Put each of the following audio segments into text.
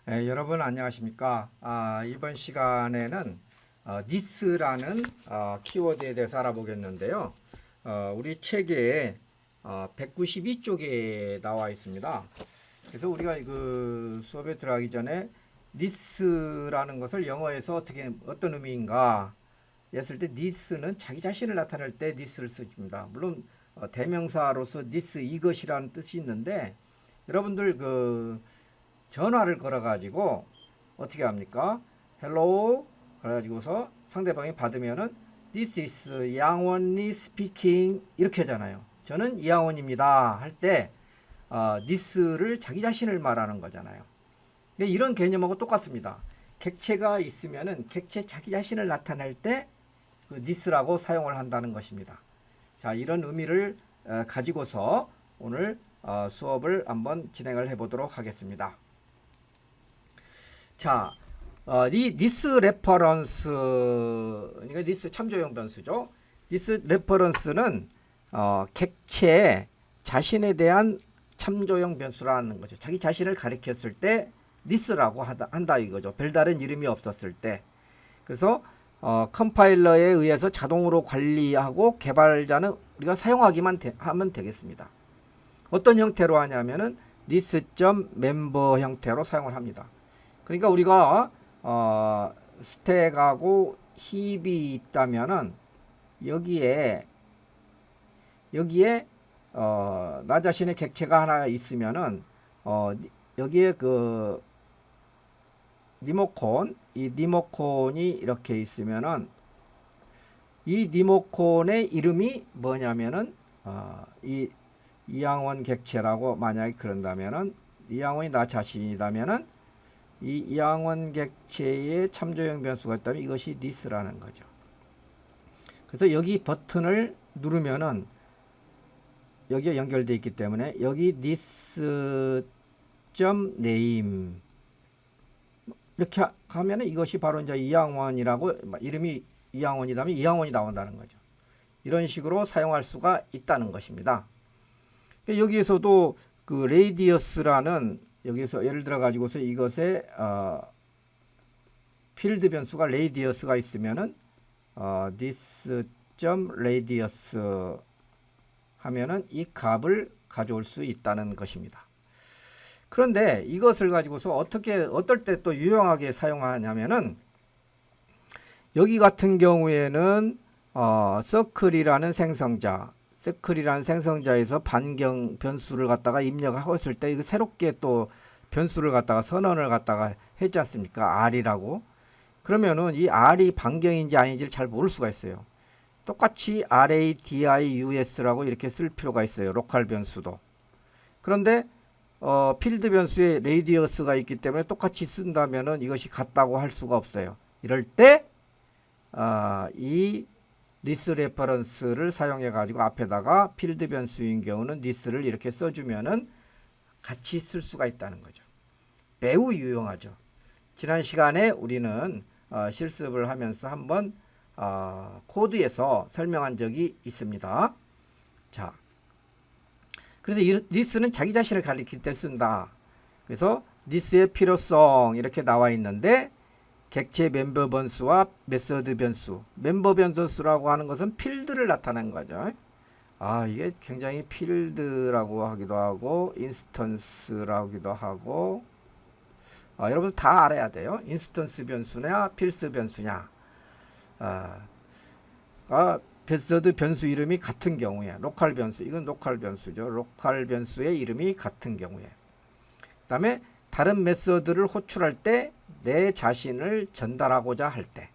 여러분 안녕하십니까? 이번 시간에는 this라는 키워드에 대해서 알아보겠는데요. 우리 책에 192쪽에 나와 있습니다. 그래서 우리가 그 수업에 들어가기 전에 this라는 것을 영어에서 어떤 의미인가 했을 때 this는 자기 자신을 나타낼 때 this를 씁니다. 물론 대명사로서 this 이것이라는 뜻이 있는데 여러분들 전화를 걸어가지고 어떻게 합니까? 헬로우 그래가지고서 상대방이 받으면은 This is 양원이 speaking 이렇게 하잖아요. 저는 이양원입니다 할 때 this를 자기 자신을 말하는 거잖아요. 근데 이런 개념하고 똑같습니다. 객체가 있으면은 객체 자기 자신을 나타낼 때 this라고 사용을 한다는 것입니다. 자, 이런 의미를 가지고서 오늘 수업을 한번 진행을 해보도록 하겠습니다. 자, 이 this reference, 그러니까 this 참조형 변수죠. this reference는 객체 자신에 대한 참조형 변수라는 거죠. 자기 자신을 가리켰을 때 this라고 한다 이거죠. 별다른 이름이 없었을 때. 그래서 컴파일러에 의해서 자동으로 관리하고 개발자는 우리가 사용하기만 하면 되겠습니다. 어떤 형태로 하냐면은 this.member 형태로 사용을 합니다. 그러니까 우리가 스택하고 힙이 있다면은 여기에 나 자신의 객체가 하나 있으면은 여기에 이 리모콘이 이렇게 있으면은 이 리모콘의 이름이 뭐냐면은 이양원 객체라고 만약에 그런다면은 이양원이 나 자신이라면은 이 이양원 객체의 참조형 변수가 있다면 이것이 this라는 거죠. 그래서 여기 버튼을 누르면은 여기에 연결되어 있기 때문에 여기 this.name 이렇게 하면은 이것이 바로 이제 이양원이라고 이름이 이양원이라면 이양원이 나온다는 거죠. 이런 식으로 사용할 수가 있다는 것입니다. 여기에서도 radius라는 여기서 예를 들어 가지고서 이것에 필드 변수가 radius가 있으면은 this.radius 하면은 이 값을 가져올 수 있다는 것입니다. 그런데 이것을 가지고서 어떨 때 또 유용하게 사용하냐면은 여기 같은 경우에는 서클이라는 생성자에서 반경 변수를 갖다가 입력하고 있을 때 이거 새롭게 또 변수를 갖다가 선언을 갖다가 했지 않습니까? R이라고. 그러면은 이 R이 반경인지 아닌지를 잘 모를 수가 있어요. 똑같이 radius라고 이렇게 쓸 필요가 있어요. 로컬 변수도. 그런데 필드 변수에 radius가 있기 때문에 똑같이 쓴다면은 이것이 같다고 할 수가 없어요. 이럴 때 이 this reference를 사용해 가지고 앞에다가 필드 변수인 경우는 this를 이렇게 써주면은 같이 쓸 수가 있다는 거죠. 매우 유용하죠. 지난 시간에 우리는 실습을 하면서 한번 코드에서 설명한 적이 있습니다. 자, 그래서 this는 자기 자신을 가리킬 때 쓴다. 그래서 this의 필요성 이렇게 나와 있는데 객체 멤버 변수와 메서드 변수. 멤버 변수라고 하는 것은 필드를 나타낸 거죠. 이게 굉장히 필드라고 하기도 하고 인스턴스라고 하기도 하고 여러분 다 알아야 돼요. 인스턴스 변수냐 필드 변수냐. 메서드 변수 이름이 같은 경우에 로컬 변수, 이건 로컬 변수죠. 로컬 변수의 이름이 같은 경우에. 그 다음에 다른 메서드를 호출할 때 내 자신을 전달하고자 할 때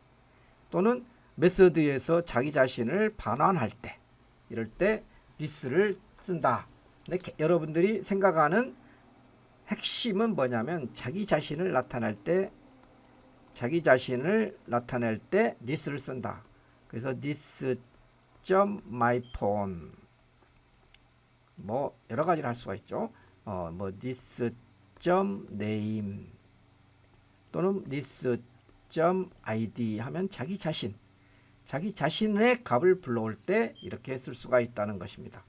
또는 메서드에서 자기 자신을 반환할 때 이럴 때 this를 쓴다. 근데 여러분들이 생각하는 핵심은 뭐냐면 자기 자신을 나타낼 때 this를 쓴다. 그래서 this.myphone 뭐 여러 가지를 할 수가 있죠. this.name 또는 this.id 하면 자기 자신의 값을 불러올 때 이렇게 쓸 수가 있다는 것입니다.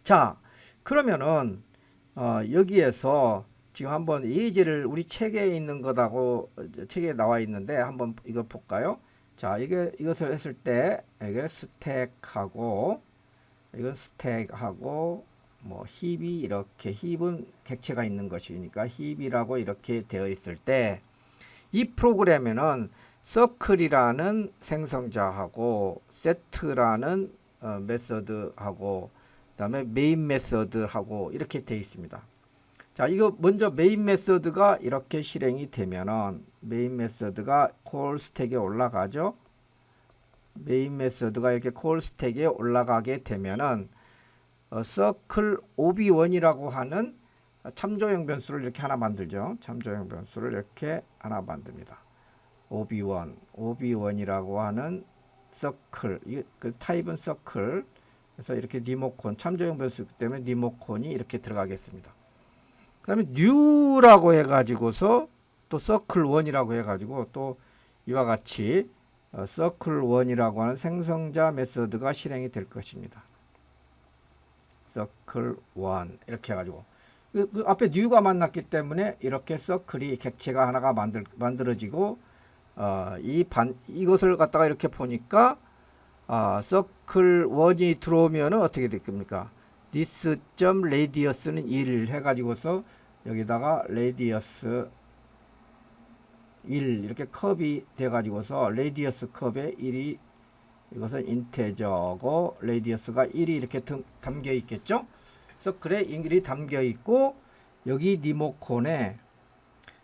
자, 그러면은 여기에서 지금 한번 예제를 우리 책에 있는 것하고 책에 나와 있는데 한번 이거 볼까요? 자, 이것을 했을 때 이게 스택하고 이건 스택하고 뭐 힙이 이렇게 힙은 객체가 있는 것이니까 힙이라고 이렇게 되어 있을 때 이 프로그램에는 서클이라는 생성자하고 세트라는 메서드하고 그다음에 메인 메서드하고 이렇게 되어 있습니다. 자, 이거 먼저 메인 메서드가 이렇게 실행이 되면은 메인 메서드가 콜 스택에 올라가죠. 메인 메서드가 이렇게 콜 스택에 올라가게 되면은 서클 ob1이라고 하는 참조형 변수를 이렇게 하나 만들죠. 참조형 변수를 이렇게 하나 만듭니다. ob1이라고 하는 서클, 그 타입은 서클. 그래서 이렇게 리모콘, 참조형 변수이기 때문에 리모콘이 이렇게 들어가겠습니다. 그 다음에 new라고 해가지고서 또 서클1이라고 해가지고 또 이와 같이 서클1이라고 하는 생성자 메서드가 실행이 될 것입니다. 서클1 이렇게 해가지고 그 앞에 new가 만났기 때문에 이렇게 서클이 객체가 하나가 만들어지고 이것을 갖다가 이렇게 보니까 서클1이 들어오면은 어떻게 될 겁니까? this.radius는 1 해가지고서 여기다가 radius 1 이렇게 컵이 돼가지고서 radius 컵에 1이 이것은 인테저고 radius가 1이 이렇게 담겨 있겠죠? 서클에 1이 담겨 있고 여기 리모콘에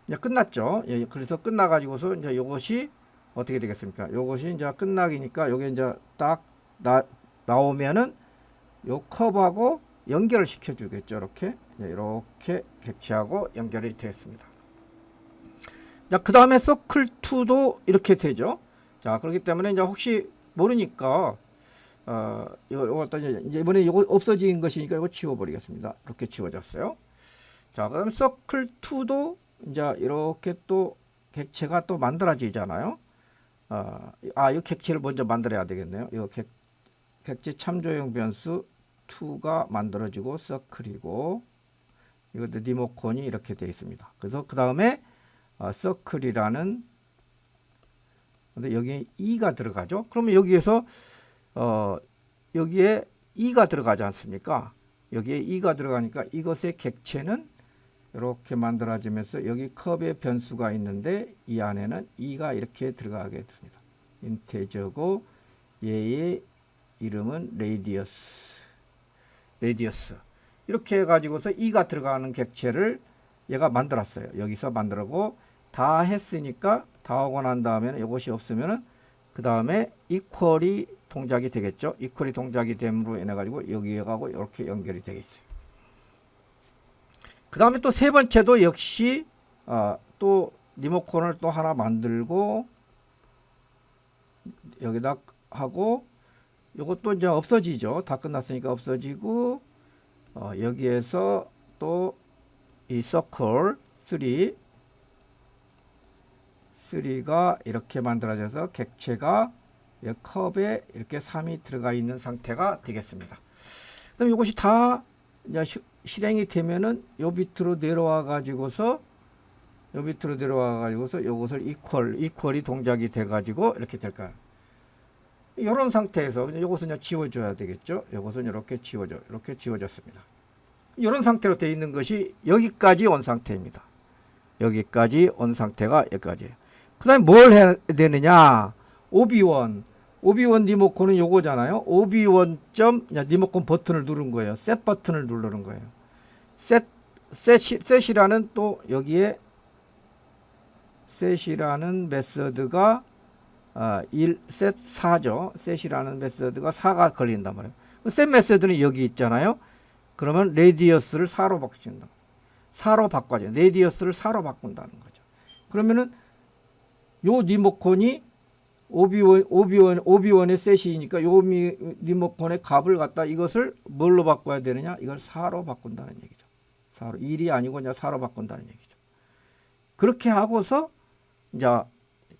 이제 끝났죠. 예, 그래서 끝나가지고서 이제 이것이 어떻게 되겠습니까? 이것이 이제 끝나기니까 요게 이제 딱 나오면은 요 컵하고 연결을 시켜주겠죠. 이렇게 객체하고 연결이 되었습니다. 자, 그 다음에 서클2도 이렇게 되죠. 자, 그렇기 때문에 이제 혹시 모르니까 이거 이제 이번에 이거 없어진 것이니까 이거 지워버리겠습니다. 이렇게 지워졌어요. 자, 그다음 서클2도 이제 이렇게 또 객체가 또 만들어지잖아요. 이 객체를 먼저 만들어야 되겠네요. 이 객체 참조형 변수 2가 만들어지고 서클이고 이것도 리모콘이 이렇게 되어 있습니다. 그래서 그 다음에 서클이라는 근데 여기에 2가 들어가죠. 그러면 여기에서 여기에 2가 들어가지 않습니까? 여기에 2가 들어가니까 이것의 객체는 이렇게 만들어지면서 여기 컵의 변수가 있는데 이 안에는 2가 이렇게 들어가게 됩니다. 인테저고 얘의 이름은 레디어스 이렇게 해가지고서 2가 들어가는 객체를 얘가 만들었어요. 여기서 만들고 다 했으니까 다 하고 난 다음에는 이것이 없으면은 그 다음에 이퀄이 동작이 되겠죠. 이퀄이 동작이 됨으로 인해 가지고 여기에 가고 이렇게 연결이 되겠어요. 그 다음에 또 세 번째도 역시 또 리모컨을 또 하나 만들고 여기다 하고 이것도 이제 없어지죠. 다 끝났으니까 없어지고 여기에서 또 이 서클 3가 이렇게 만들어져서 객체가 컵에 이렇게 3이 들어가 있는 상태가 되겠습니다. 그다음 이것이 다 이제 실행이 되면은 요 밑으로 내려와 가지고서 요것을 이퀄이 동작이 돼 가지고 이렇게 될까요? 이런 상태에서 이것은 이제 지워줘야 되겠죠. 이것은 이렇게 지워졌습니다. 이런 상태로 되어 있는 것이 여기까지 온 상태입니다. 여기까지 온 상태가 여기까지예요. 그 다음에 뭘 해야 되느냐? ob1 리모컨은 요거잖아요. ob1 리모컨 버튼을 누른 거예요. 셋 버튼을 누르는 거예요. 셋이라는 또 여기에 셋이라는 메서드가 셋 4죠. 셋이라는 메서드가 4가 걸린단 말이에요. 셋 메서드는 여기 있잖아요. 그러면 레디어스를 4로 바꿔준다. 4로 바꿔줘. 레디어스를 4로 바꾼다는 거죠. 그러면은 요 리모컨이 ob1의 셋이니까 요 리모컨의 값을 갖다 이것을 뭘로 바꿔야 되느냐? 이걸 4로 바꾼다는 얘기죠. 4로 1이 아니고 이제 4로 바꾼다는 얘기죠. 그렇게 하고서 이제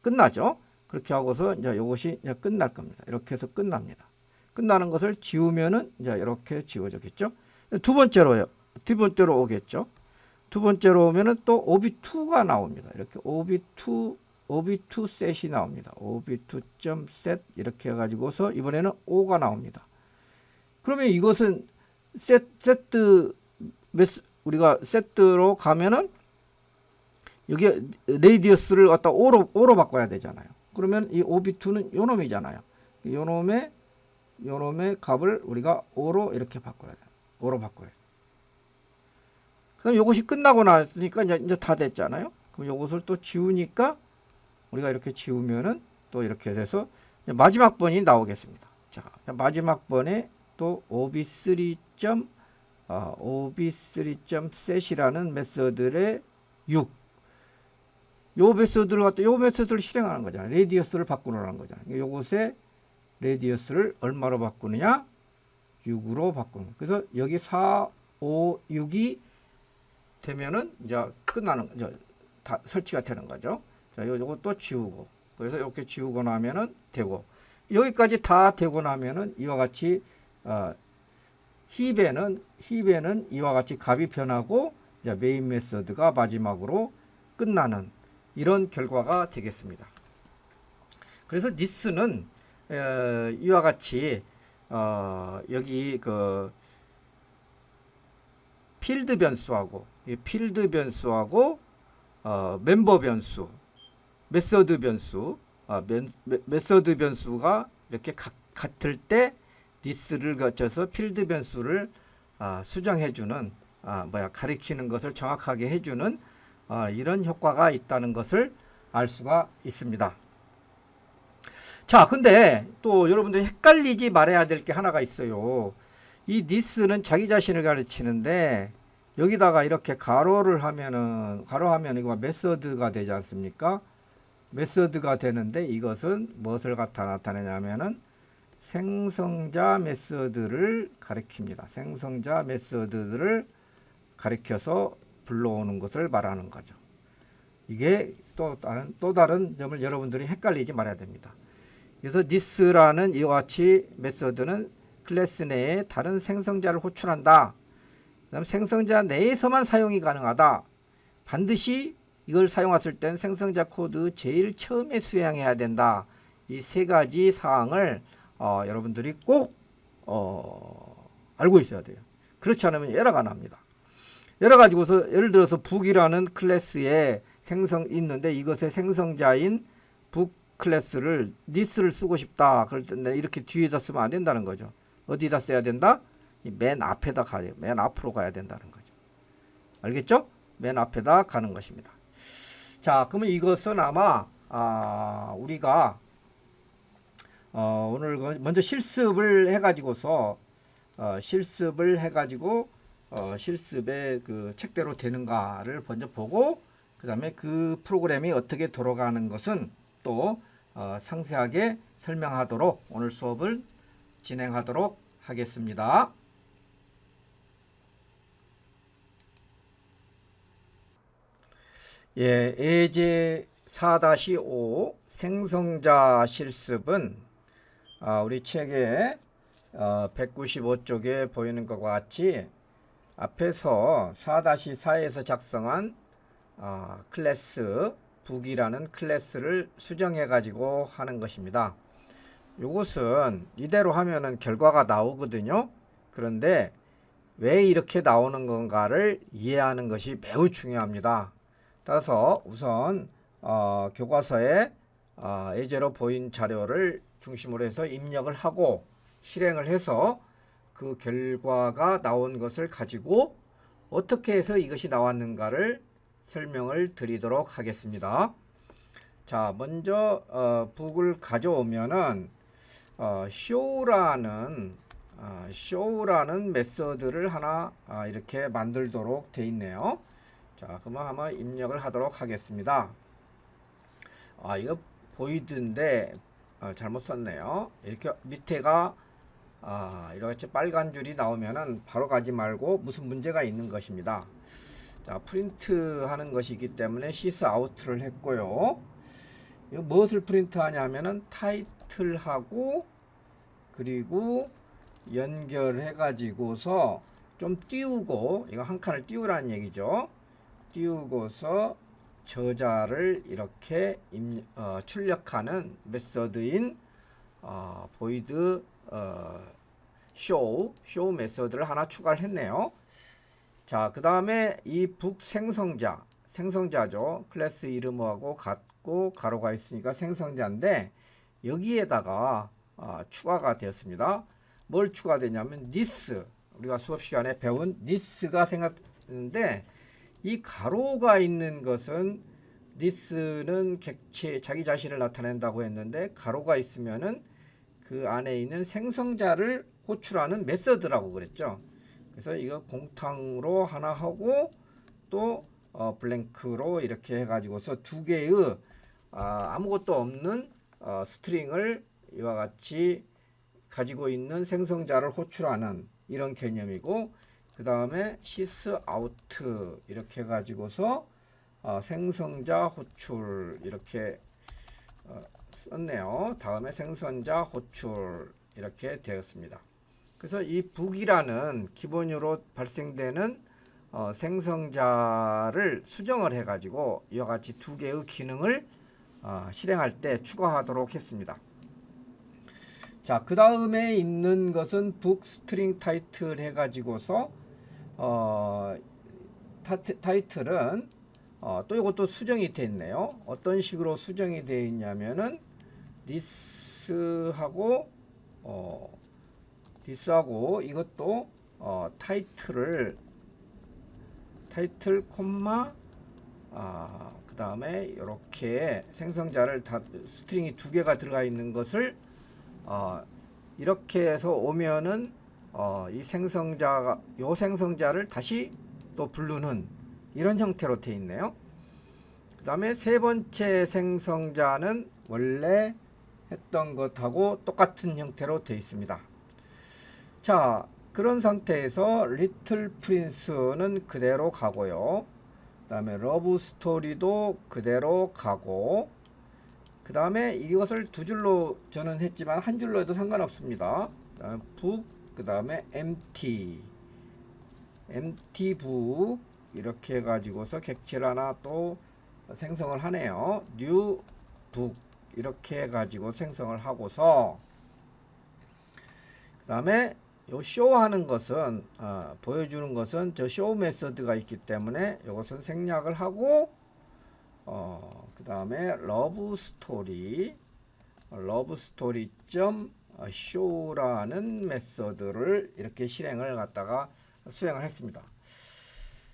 끝나죠. 그렇게 하고서 이제 이것이 이제 끝날 겁니다. 이렇게 해서 끝납니다. 끝나는 것을 지우면은 이제 이렇게 지워졌겠죠. 두 번째로 오겠죠. 두 번째로 오면은 또 OB2가 나옵니다. 이렇게 OB2 셋이 나옵니다. OB2.set 이렇게 해가지고서 이번에는 O가 나옵니다. 그러면 이것은 우리가 세트로 가면은 여기 레디어스를 갖다 O로 바꿔야 되잖아요. 그러면 이 OB2는 요 놈이잖아요. 요 놈의 값을 우리가 O로 이렇게 바꿔야 돼요. O로 바꿔야 돼요. 그럼 요것이 끝나고 나니까 이제 다 됐잖아요. 그럼 요것을 또 지우니까 우리가 이렇게 지우면은 또 이렇게 돼서 마지막 번이 나오겠습니다. 자, 마지막 번에 또 OB3.set이라는 메서드의 6. 요 메서드를 실행하는 거잖아요. 레디어스를 바꾸는 거잖아요. 요것에 레디어스를 얼마로 바꾸느냐? 6으로 바꾸는 거예요. 그래서 여기 4, 5, 6이 되면은 이제 끝나는 거죠. 다 설치가 되는 거죠. 자, 요거 또 지우고. 그래서 이렇게 지우고 나면은 되고. 여기까지 다 되고 나면은 이와 같이 힙에는 이와 같이 값이 변하고 이제 메인 메서드가 마지막으로 끝나는 이런 결과가 되겠습니다. 그래서 this는 이와 같이 여기 그 필드 변수하고 멤버 변수, 메서드 변수, 메서드 변수가 이렇게 같을 때 this를 거쳐서 필드 변수를 수정해주는 가리키는 것을 정확하게 해주는 이런 효과가 있다는 것을 알 수가 있습니다. 자, 근데 또 여러분들이 헷갈리지 말아야 될 게 하나가 있어요. 이 this는 자기 자신을 가르치는데 여기다가 이렇게 가로하면 이거 메서드가 되지 않습니까? 메서드가 되는데 이것은 무엇을 나타내냐면은 생성자 메서드를 가리킵니다. 생성자 메서드를 가리켜서 불러오는 것을 말하는 거죠. 이게 또 다른 점을 여러분들이 헷갈리지 말아야 됩니다. 그래서 this라는 이와 같이 메서드는 클래스 내에 다른 생성자를 호출한다. 그다음 생성자 내에서만 사용이 가능하다. 반드시 이걸 사용했을 땐 생성자 코드 제일 처음에 수행해야 된다. 이 세 가지 사항을 여러분들이 꼭 알고 있어야 돼요. 그렇지 않으면 에러가 납니다. 에러 가지고서 예를 들어서 북이라는 클래스에 있는데 이것의 생성자인 북 클래스를 this를 쓰고 싶다. 그럴 때 이렇게 뒤에다 쓰면 안 된다는 거죠. 어디다 써야 된다? 맨 앞에다 가요. 맨 앞으로 가야 된다는 거죠. 알겠죠? 맨 앞에다 가는 것입니다. 자, 그러면 이것은 아마 우리가 오늘 먼저 실습을 해가지고서 실습의 그 책대로 되는가를 먼저 보고 그 다음에 그 프로그램이 어떻게 돌아가는 것은 또 상세하게 설명하도록 오늘 수업을 진행하도록 하겠습니다. 예, 예제 4-5 생성자 실습은 우리 책에 195쪽에 보이는 것과 같이 앞에서 4-4에서 작성한 클래스 북이라는 클래스를 수정해 가지고 하는 것입니다. 이것은 이대로 하면은 결과가 나오거든요. 그런데 왜 이렇게 나오는 건가를 이해하는 것이 매우 중요합니다. 따라서 우선 교과서에 예제로 보인 자료를 중심으로 해서 입력을 하고 실행을 해서 그 결과가 나온 것을 가지고 어떻게 해서 이것이 나왔는가를 설명을 드리도록 하겠습니다. 자, 먼저 북을 가져오면은 show라는 메서드를 하나 이렇게 만들도록 돼 있네요. 자, 그러면 한번 입력을 하도록 하겠습니다. 이거 보이던데 잘못 썼네요. 이렇게 밑에가 이렇게 빨간 줄이 나오면은 바로 가지 말고 무슨 문제가 있는 것입니다. 자, 프린트 하는 것이기 때문에 sysout를 했고요. 이거 무엇을 프린트 하냐면은 타이틀하고 그리고 연결해 가지고서 좀 띄우고, 이거 한 칸을 띄우라는 얘기죠. 띄우고서 저자를 이렇게 출력하는 메서드인 void show 메서드를 하나 추가를 했네요. 자, 그 다음에 이 북 생성자죠. 클래스 이름하고 같고 가로가 있으니까 생성자인데 여기에다가 추가가 되었습니다. 뭘 추가되냐면 this, 우리가 수업 시간에 배운 this가 생각했는데 이 가로가 있는 것은 this는 객체 자기 자신을 나타낸다고 했는데 가로가 있으면은 그 안에 있는 생성자를 호출하는 메서드라고 그랬죠. 그래서 이거 공탕으로 하나 하고 또 블랭크로 이렇게 해가지고서 두 개의 아무것도 없는 스트링을 이와 같이 가지고 있는 생성자를 호출하는 이런 개념이고, 그 다음에 sysout 이렇게 해가지고서 생성자 호출 이렇게 썼네요. 다음에 생성자 호출 이렇게 되었습니다. 그래서 이 북이라는 기본으로 발생되는 생성자를 수정을 해가지고 이와 같이 두 개의 기능을 실행할 때 추가하도록 했습니다. 자, 그 다음에 있는 것은 북 스트링 타이틀 해가지고서 타이틀은 또 이것도 수정이 되어 있네요. 어떤 식으로 수정이 되어 있냐면은 this하고 이것도 타이틀 콤마 그 다음에 이렇게 생성자를 스트링이 두 개가 들어가 있는 것을 이렇게 해서 오면은 이 생성자를 다시 또 부르는 이런 형태로 되어 있네요. 그 다음에 세 번째 생성자는 원래 했던 것하고 똑같은 형태로 되어 있습니다. 자, 그런 상태에서 리틀 프린스는 그대로 가고요. 그 다음에 러브 스토리도 그대로 가고, 그 다음에 이것을 두 줄로 저는 했지만 한 줄로 해도 상관없습니다. 그 다음에 북, 그 다음에 empty 북 이렇게 해가지고서 객체를 하나 또 생성을 하네요. new 북 이렇게 해가지고 생성을 하고서, 그 다음에 요 쇼하는 것은 보여주는 것은 저 쇼 메서드가 있기 때문에 이것은 생략을 하고, 그 다음에 러브 스토리 점 show라는 메서드를 이렇게 수행을 했습니다.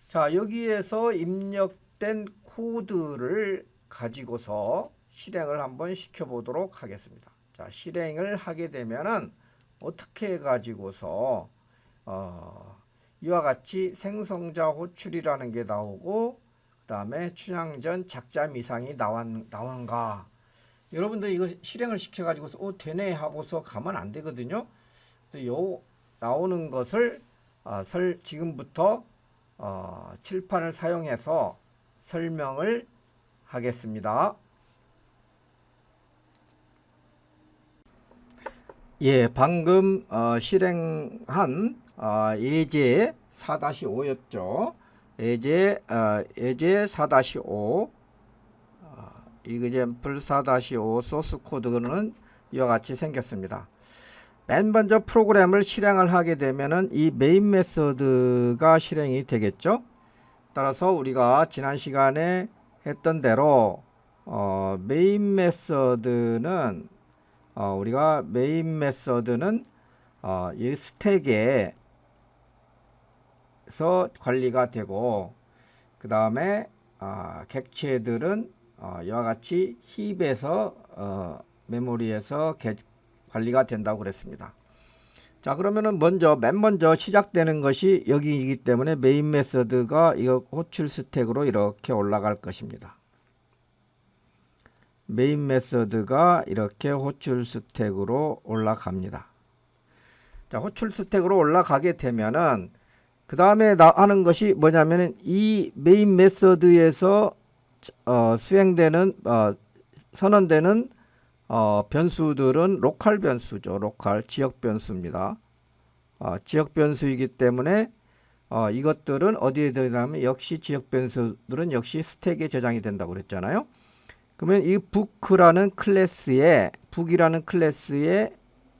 자, 여기에서 입력된 코드를 가지고서 실행을 한번 시켜 보도록 하겠습니다. 자, 실행을 하게 되면은 어떻게 해가지고서 이와 같이 생성자 호출이라는 게 나오고, 그 다음에 춘향전 작자 미상이 나오는가. 여러분들 이거 실행을 시켜가지고서 되네 하고서 가면 안 되거든요. 그래서 요 나오는 것을 지금부터 칠판을 사용해서 설명을 하겠습니다. 예, 방금 실행한 예제 4-5였죠. 예제 4-5 example 4-5 소스 코드는 이와 같이 생겼습니다. 맨 먼저 프로그램을 실행을 하게 되면은 이 메인 메서드가 실행이 되겠죠. 따라서 우리가 지난 시간에 했던 대로 메인 메서드는 이 스택에서 관리가 되고, 그 다음에 객체들은 이와 같이 힙에서 메모리에서 관리가 된다고 그랬습니다. 자, 그러면은 맨 먼저 시작되는 것이 여기이기 때문에 메인 메서드가 이거 호출 스택으로 이렇게 올라갈 것입니다. 메인 메서드가 이렇게 호출 스택으로 올라갑니다. 자, 호출 스택으로 올라가게 되면은 그 다음에 하는 것이 뭐냐면은 이 메인 메서드에서 선언되는 변수들은 로컬 변수죠. 로컬 지역 변수입니다. 지역 변수이기 때문에 이것들은 어디에 되냐면 역시 지역 변수들은 역시 스택에 저장이 된다고 그랬잖아요. 그러면 이 북이라는 클래스에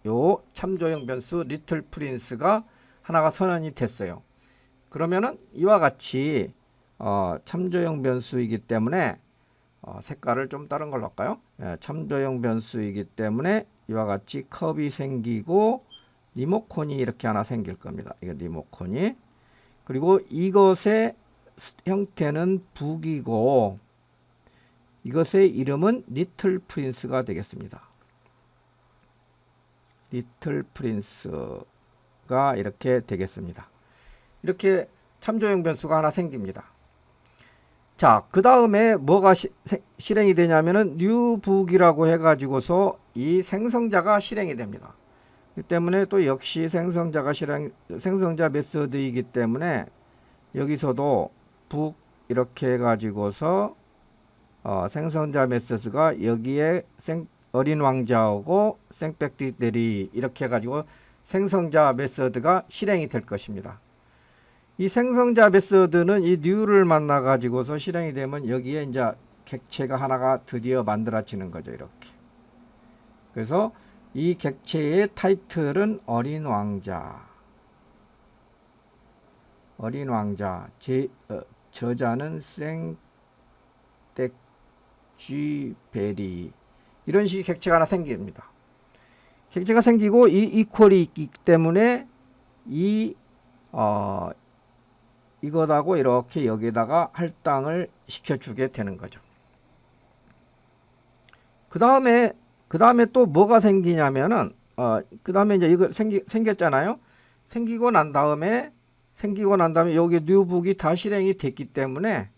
요 참조형 변수 리틀 프린스가 하나가 선언이 됐어요. 그러면은 이와 같이 참조형 변수이기 때문에 색깔을 좀 다른 걸로 할까요? 참조형 변수이기 때문에 이와 같이 컵이 생기고 리모컨이 이렇게 하나 생길 겁니다. 이거 리모컨이. 그리고 이것의 형태는 북이고 이것의 이름은 리틀 프린스가 되겠습니다. 리틀 프린스가 이렇게 되겠습니다. 이렇게 참조형 변수가 하나 생깁니다. 자, 그 다음에 뭐가 실행이 되냐면은 뉴북이라고 해가지고서 이 생성자가 실행이 됩니다. 그 때문에 또 역시 생성자 메소드이기 때문에 여기서도 북 이렇게 해가지고서 생성자 메소드가 여기에 어린 왕자하고 생백디데리 이렇게 해가지고 생성자 메소드가 실행이 될 것입니다. 이 생성자 메소드는 이 뉴를 만나 가지고서 실행이 되면 여기에 이제 객체가 하나가 드디어 만들어지는 거죠. 이렇게. 그래서 이 객체의 타이틀은 어린 왕자. 저자는 생덱쥐베리. 이런 식의 객체가 하나 생깁니다. 객체가 생기고 이 이퀄이 있기 때문에 이것하고 이렇게 여기다가 할당을 시켜주게 되는 거죠. 그 다음에 또 뭐가 생기냐면은, 그 다음에 이제 이거 생겼잖아요. 생기고 난 다음에 여기 뉴북이 다 실행이 됐기 때문에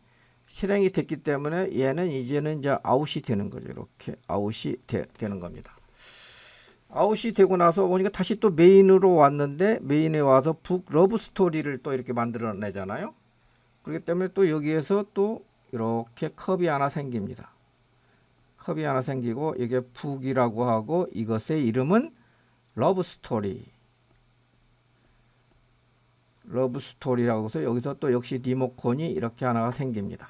얘는 이제는 이제 아웃이 되는 거죠. 이렇게 아웃이 되는 겁니다. 아웃이 되고 나서 보니까 다시 또 메인으로 왔는데 메인에 와서 북 러브 스토리를 또 이렇게 만들어내잖아요. 그렇기 때문에 또 여기에서 또 이렇게 컵이 하나 생깁니다. 컵이 하나 생기고 이게 북이라고 하고 이것의 이름은 러브 스토리라고 해서 여기서 또 역시 리모컨이 이렇게 하나가 생깁니다.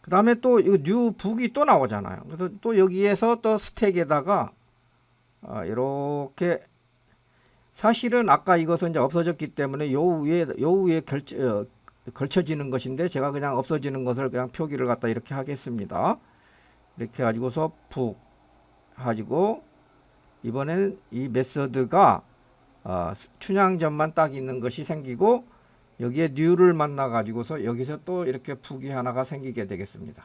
그 다음에 또 이거 뉴 북이 또 나오잖아요. 그래서 또 여기에서 또 스택에다가 이렇게 사실은 아까 이것은 이제 없어졌기 때문에 요 위에 걸쳐지는 것인데 제가 그냥 없어지는 것을 그냥 표기를 갖다 이렇게 하겠습니다. 이렇게 가지고서 북 가지고 이번에는 이 메서드가 춘향전만 딱 있는 것이 생기고 여기에 뉴를 만나 가지고서 여기서 또 이렇게 북이 하나가 생기게 되겠습니다.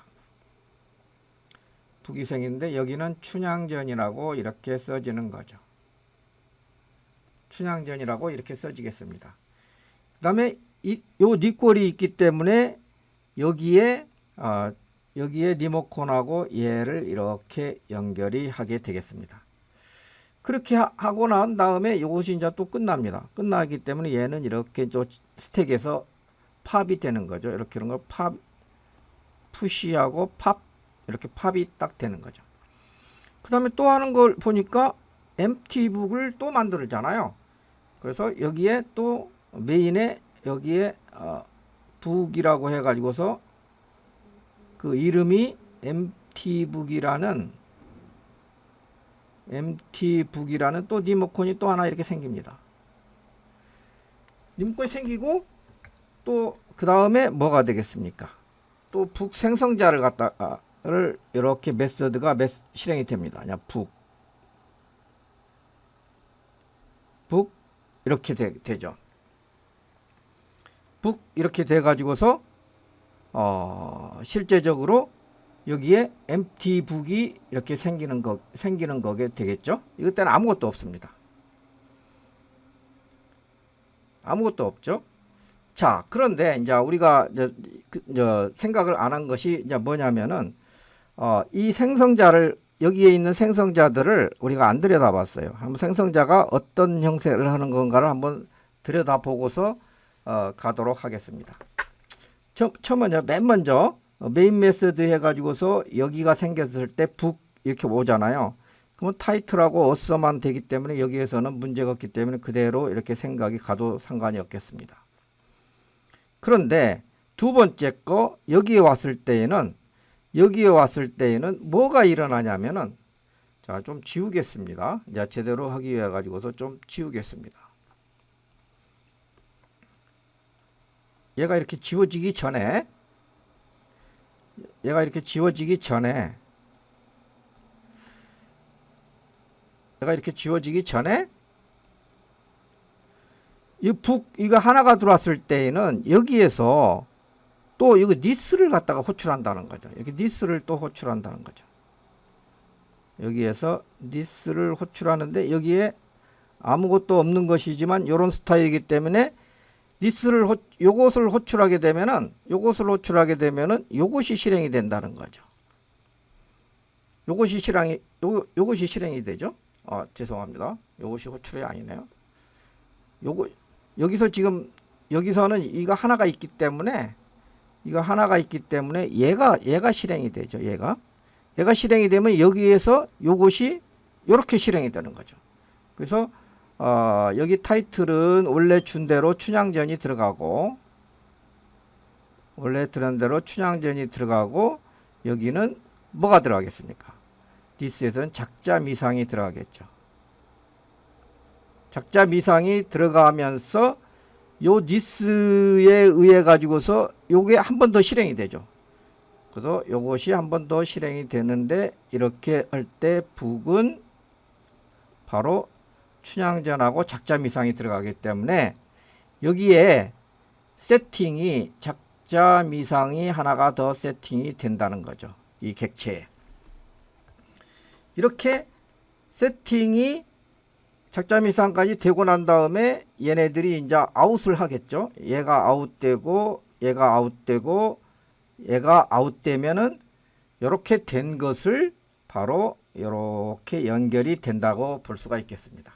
북이 생기는데 여기는 춘향전이라고 이렇게 써지는 거죠. 춘향전이라고 이렇게 써지겠습니다. 그 다음에 요 니꼴이 있기 때문에 여기에 리모컨하고 얘를 이렇게 연결이 하게 되겠습니다. 그렇게 하고 난 다음에 이것이 이제 또 끝납니다. 끝나기 때문에 얘는 이렇게 또 스택에서 팝이 되는 거죠. 이렇게 이런 걸 푸시하고 팝 이렇게 팝이 딱 되는 거죠. 그 다음에 또 하는 걸 보니까 emptybook을 또 만들잖아요. 그래서 여기에 또 메인에 여기에 book이라고 해가지고서 그 이름이 emptybook이라는 또 리모컨이 또 하나 이렇게 생깁니다. 리모컨이 생기고 또 그 다음에 뭐가 되겠습니까? 또 북 생성자를 갖다를 이렇게 메서드가 실행이 됩니다. 그냥 북 이렇게 되죠. 북 이렇게 돼 가지고서 실제적으로 여기에 emptybook이 이렇게 생기는 거게 되겠죠. 이것 때는 아무것도 없습니다. 아무것도 없죠. 자, 그런데 이제 우리가 생각을 안 한 것이 이제 뭐냐면은 이 생성자를 여기에 있는 생성자들을 우리가 안 들여다봤어요. 한번 생성자가 어떤 형태를 하는 건가를 한번 들여다보고서 가도록 하겠습니다. 처음에 맨 먼저 메인 메서드 해가지고서 여기가 생겼을 때 북 이렇게 오잖아요. 그러면 타이틀하고 어서만 되기 때문에 여기에서는 문제가 없기 때문에 그대로 이렇게 생각이 가도 상관이 없겠습니다. 그런데 두 번째 거 여기에 왔을 때에는 뭐가 일어나냐면은 자, 좀 지우겠습니다. 이제 제대로 하기 위해 가지고서 좀 지우겠습니다. 얘가 이렇게 지워지기 전에 이거 하나가 들어왔을 때에는 여기에서 또 이거 니스를 갖다가 호출한다는 거죠. 이렇게 니스를 또 호출한다는 거죠. 여기에서 니스를 호출하는데 여기에 아무것도 없는 것이지만 이런 스타일이기 때문에 요것을 호출하게 되면은 요것이 실행이 된다는 거죠. 요것이 실행이 되죠. 죄송합니다. 요것이 호출이 아니네요. 여기서는 이거 하나가 있기 때문에 얘가 실행이 되죠. 얘가 실행이 되면 여기에서 요것이 요렇게 실행이 되는 거죠. 그래서 여기 타이틀은 원래 준 대로 춘향전이 들어가고 여기는 뭐가 들어가겠습니까? 디스에서는 작자 미상이 들어가겠죠. 작자 미상이 들어가면서 요 디스에 의해 가지고서 요게 한 번 더 실행이 되죠. 그래서 요것이 한 번 더 실행이 되는데 이렇게 할 때 북은 바로 춘향전하고 작자 미상이 들어가기 때문에 여기에 세팅이 작자 미상이 하나가 더 세팅이 된다는 거죠. 이 객체에. 이렇게 세팅이 작자 미상까지 되고 난 다음에 얘네들이 이제 아웃을 하겠죠. 얘가 아웃되면은 이렇게 된 것을 바로 이렇게 연결이 된다고 볼 수가 있겠습니다.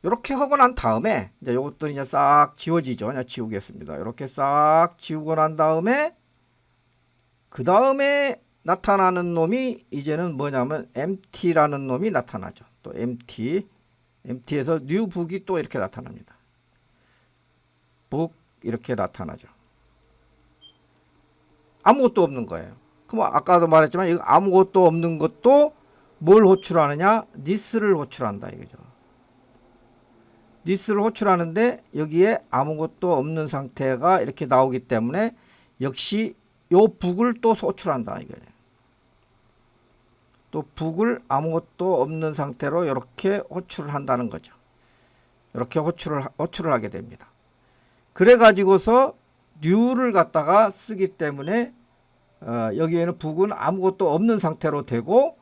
이렇게 하고 난 다음에 이제 이것도 이제 싹 지워지죠. 그냥 지우겠습니다. 이렇게 싹 지우고 난 다음에 그 다음에 나타나는 놈이 이제는 뭐냐면 empty라는 놈이 나타나죠. 또 empty에서 new book이 또 이렇게 나타납니다. book 이렇게 나타나죠. 아무것도 없는 거예요. 그럼 아까도 말했지만 이거 아무것도 없는 것도 뭘 호출하느냐? this를 호출한다 이거죠. this를 호출하는데 여기에 아무것도 없는 상태가 이렇게 나오기 때문에 역시 요 북을 또 호출한다 이거예요. 또 북을 아무것도 없는 상태로 이렇게 호출을 한다는 거죠. 이렇게 호출을 하게 됩니다. 그래 가지고서 new를 갖다가 쓰기 때문에 여기에는 북은 아무것도 없는 상태로 되고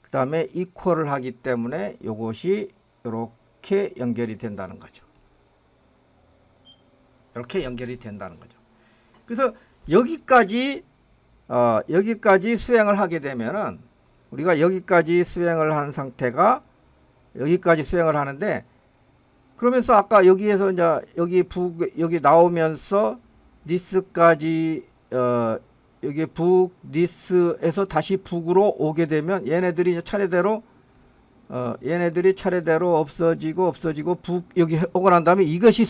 그 다음에 equal을 하기 때문에 이것이 이렇게 연결이 된다는 거죠. 이렇게 연결이 된다는 거죠. 그래서 여기까지 수행을 하게 되면은 우리가 여기까지 수행을 한 상태가 여기까지 수행을 하는데 그러면서 아까 여기에서 이제 여기 나오면서 this까지 여기 북 this에서 다시 북으로 오게 되면 얘네들이 이제 차례대로 없어지고 북 여기 오고 난 다음에 이것이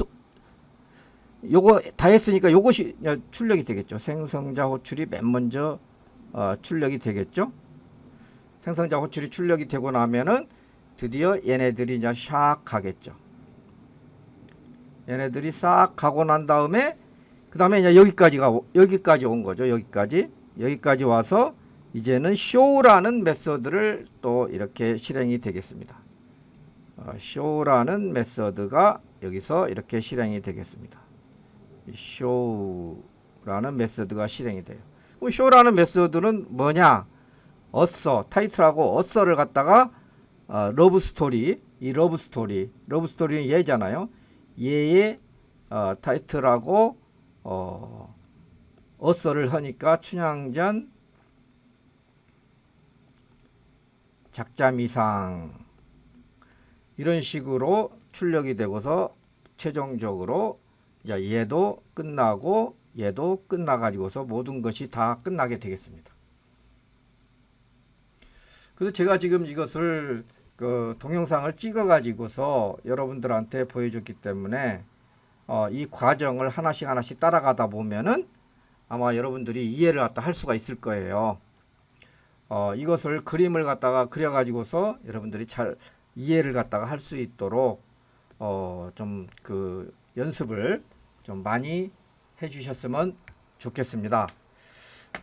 요거 다 했으니까 요것이 출력이 되겠죠. 생성자 호출이 맨 먼저 출력이 되겠죠. 생성자 호출이 출력이 되고 나면은 드디어 얘네들이 이제 샥 가겠죠. 얘네들이 싹 가고 난 다음에 그 다음에 이제 여기까지 온 거죠. 여기까지 와서 이제는 show라는 메서드를 또 이렇게 실행이 되겠습니다. show라는 메서드가 여기서 이렇게 실행이 되겠습니다. show라는 메서드가 실행이 돼요. 그럼 show라는 메서드는 뭐냐? 타이틀하고 어서를 갖다가 러브스토리는 얘잖아요. 얘의 타이틀하고 어서를 하니까 춘향전 작자미상 이런 식으로 출력이 되고서 최종적으로 이제 얘도 끝나고 얘도 끝나가지고서 모든 것이 다 끝나게 되겠습니다. 그래서 제가 지금 이것을 동영상을 찍어 가지고서 여러분들한테 보여줬기 때문에 이 과정을 하나씩 하나씩 따라가다 보면은 아마 여러분들이 이해를 갖다 할 수가 있을 거예요. 이것을 그림을 갖다가 그려 가지고서 여러분들이 잘 이해를 갖다가 할 수 있도록 좀 그 연습을 좀 많이 해 주셨으면 좋겠습니다.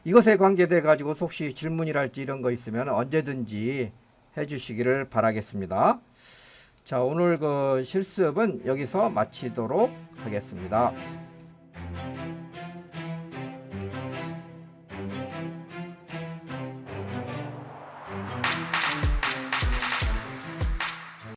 이것에 관계돼 가지고 혹시 질문이랄지 이런 거 있으면 언제든지 해 주시기를 바라겠습니다. 자, 오늘 그 실습은 여기서 마치도록 하겠습니다.